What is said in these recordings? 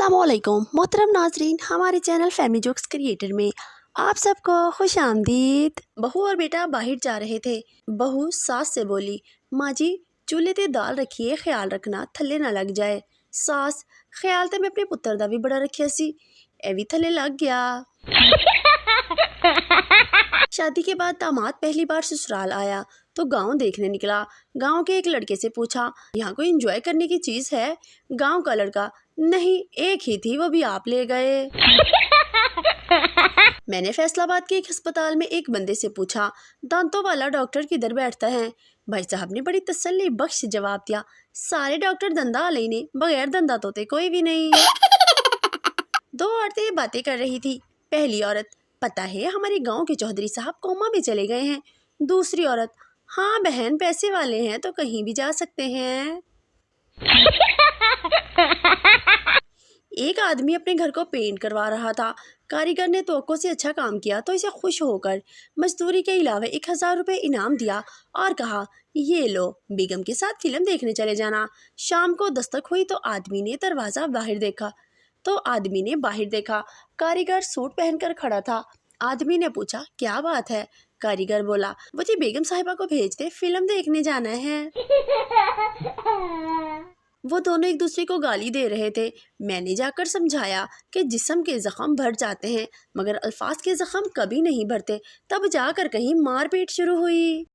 अस्सलामुअलैकुम मोहतरम नाजरीन, हमारे चैनल फैमिली जोक्स क्रिएटर में आप सबको खुश आमदीद। बहू और बेटा बाहर जा रहे थे। बहू सास से बोली, माँ जी चूल्हे ते दाल रखिए, ख्याल रखना थल्ले ना लग जाए। सास, ख्याल तो मैं अपने पुत्र दा भी बड़ा रखिया सी, ए भी थल्ले लग गया। शादी के बाद दामाद पहली बार ससुराल आया तो गांव देखने निकला। गांव के एक लड़के से पूछा, यहाँ कोई एंजॉय करने की चीज है? गांव का लड़का, नहीं एक ही थी, वो भी आप ले गए। मैंने फैसलाबाद के एक अस्पताल में एक बंदे से पूछा, दांतों वाला डॉक्टर किधर बैठता है? भाई साहब ने बड़ी तसल्ली बख्श जवाब दिया, सारे डॉक्टर दंदा वाले ने, बगैर दंदा तोते कोई भी नहीं। दो औरतें बातें कर रही थी। पहली औरत, पता है हमारे गांव के चौधरी साहब कोमा में चले गए हैं। दूसरी औरत, हाँ बहन पैसे वाले हैं तो कहीं भी जा सकते हैं। एक आदमी अपने घर को पेंट करवा रहा था। कारीगर ने तवक्को से अच्छा काम किया तो इसे खुश होकर मजदूरी के अलावा 1000 रुपये इनाम दिया और कहा, ये लो बेगम के साथ फिल्म देखने चले जाना। शाम को दस्तक हुई तो आदमी ने दरवाज़ा बाहर देखा। कारीगर सूट पहनकर खड़ा था। आदमी ने पूछा, क्या बात है? कारीगर बोला, वो जी बेगम साहिबा को भेज दे, फिल्म देखने जाना है। वो दोनों एक दूसरे को गाली दे रहे थे। मैंने जाकर समझाया कि जिस्म के जख्म भर जाते हैं मगर अल्फाज के जख्म कभी नहीं भरते। तब जाकर कहीं मारपीट शुरू हुई।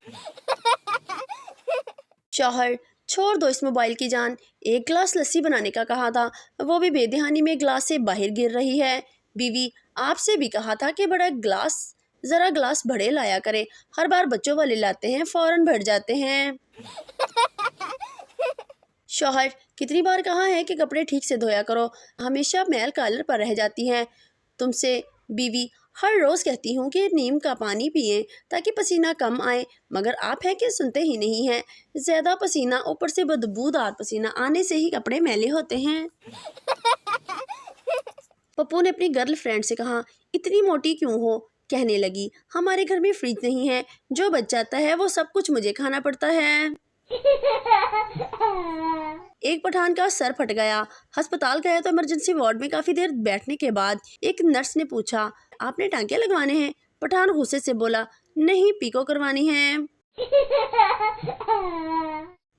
शौहर, छोड़ दो इस मोबाइल की जान, एक गिलास लस्सी बनाने का कहा था, वो भी बेदहानी में गिलास से बाहर गिर रही है। बीवी, आपसे भी कहा था कि जरा गिलास बड़े लाया करे, हर बार बच्चों वाले लाते हैं, फौरन भर जाते हैं। शौहर, कितनी बार कहा है कि कपड़े ठीक से धोया करो, हमेशा मैल कॉलर पर रह जाती हैं तुमसे। बीवी, हर रोज़ कहती हूँ कि नीम का पानी पिएं ताकि पसीना कम आए, मगर आप हैं कि सुनते ही नहीं हैं। ज़्यादा पसीना, ऊपर से बदबूदार पसीना आने से ही कपड़े मैले होते हैं। पप्पू ने अपनी गर्लफ्रेंड से कहा, इतनी मोटी क्यों हो? कहने लगी, हमारे घर में फ्रिज नहीं है, जो बच जाता है वो सब कुछ मुझे खाना पड़ता है। एक पठान का सर फट गया, अस्पताल गया तो इमरजेंसी वार्ड में काफी देर बैठने के बाद एक नर्स ने पूछा, आपने टांके लगवाने हैं? पठान गुस्से से बोला, नहीं पीको करवानी है।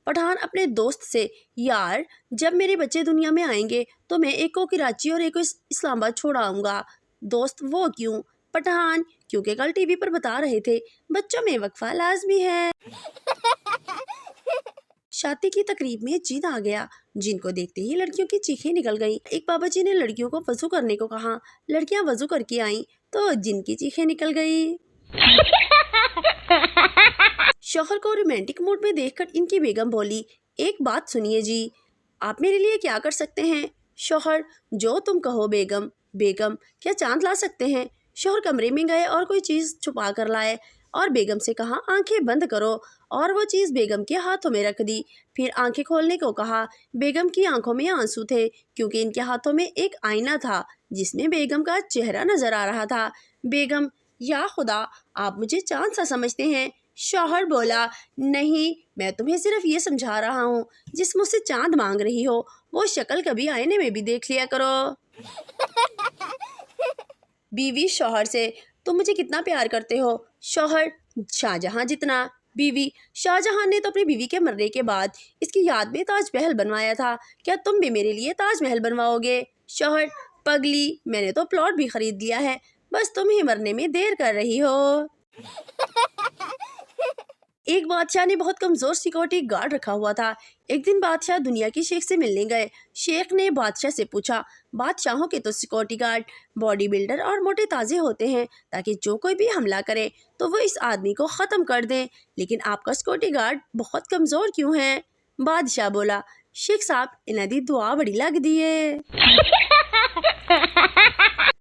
पठान अपने दोस्त से, यार जब मेरे बच्चे दुनिया में आएंगे तो मैं एक को कराची और एक को इस्लामाबाद छोड़ आऊंगा। दोस्त, वो क्यों? पठान, क्योंकि कल टीवी पर बता रहे थे बच्चों में वक्फा लाजमी है। शादी की तकरीब में जिन आ गया, जिनको देखते ही लड़कियों की चीखें निकल गईं। एक बाबा जी ने लड़कियों को वजू करने को कहा, लड़कियां वजू करके आईं तो जिन की चीखें निकल गई। शौहर को रोमांटिक मूड में देखकर इनकी बेगम बोली, एक बात सुनिए जी, आप मेरे लिए क्या कर सकते हैं? शौहर, जो तुम कहो बेगम। बेगम, क्या चांद ला सकते हैं? शौहर कमरे में गए और कोई चीज़ छुपा कर लाए और बेगम से कहा, आंखें बंद करो, और वो चीज़ बेगम के हाथों में रख दी। फिर आंखें खोलने को कहा। बेगम की आंखों में आंसू थे क्योंकि इनके हाथों में एक आईना था जिसमें बेगम का चेहरा नजर आ रहा था। बेगम, या खुदा, आप मुझे चांद सा समझते हैं? शौहर बोला, नहीं, मैं तुम्हें सिर्फ ये समझा रहा हूँ, जिस मुझसे चांद मांग रही हो वो शक्ल कभी आईने में भी देख लिया करो। बीवी शौहर से, तुम मुझे कितना प्यार करते हो? शौहर, शाहजहां जितना। बीवी, शाहजहां ने तो अपनी बीवी के मरने के बाद इसकी याद में ताजमहल बनवाया था, क्या तुम भी मेरे लिए ताजमहल बनवाओगे? शौहर, पगली, मैंने तो प्लॉट भी खरीद लिया है, बस तुम ही मरने में देर कर रही हो। एक बादशाह ने बहुत कमजोर सिक्योरिटी गार्ड रखा हुआ था। एक दिन बादशाह दुनिया की शेख से मिलने गए। शेख ने बादशाह से पूछा, बादशाहों के तो सिक्योरिटी गार्ड बॉडी बिल्डर और मोटे ताजे होते हैं ताकि जो कोई भी हमला करे तो वो इस आदमी को ख़त्म कर दें, लेकिन आपका सिक्योरिटी गार्ड बहुत कमज़ोर क्यों है? बादशाह बोला, शेख साहब इन्हें दी दुआ बड़ी लग दी है।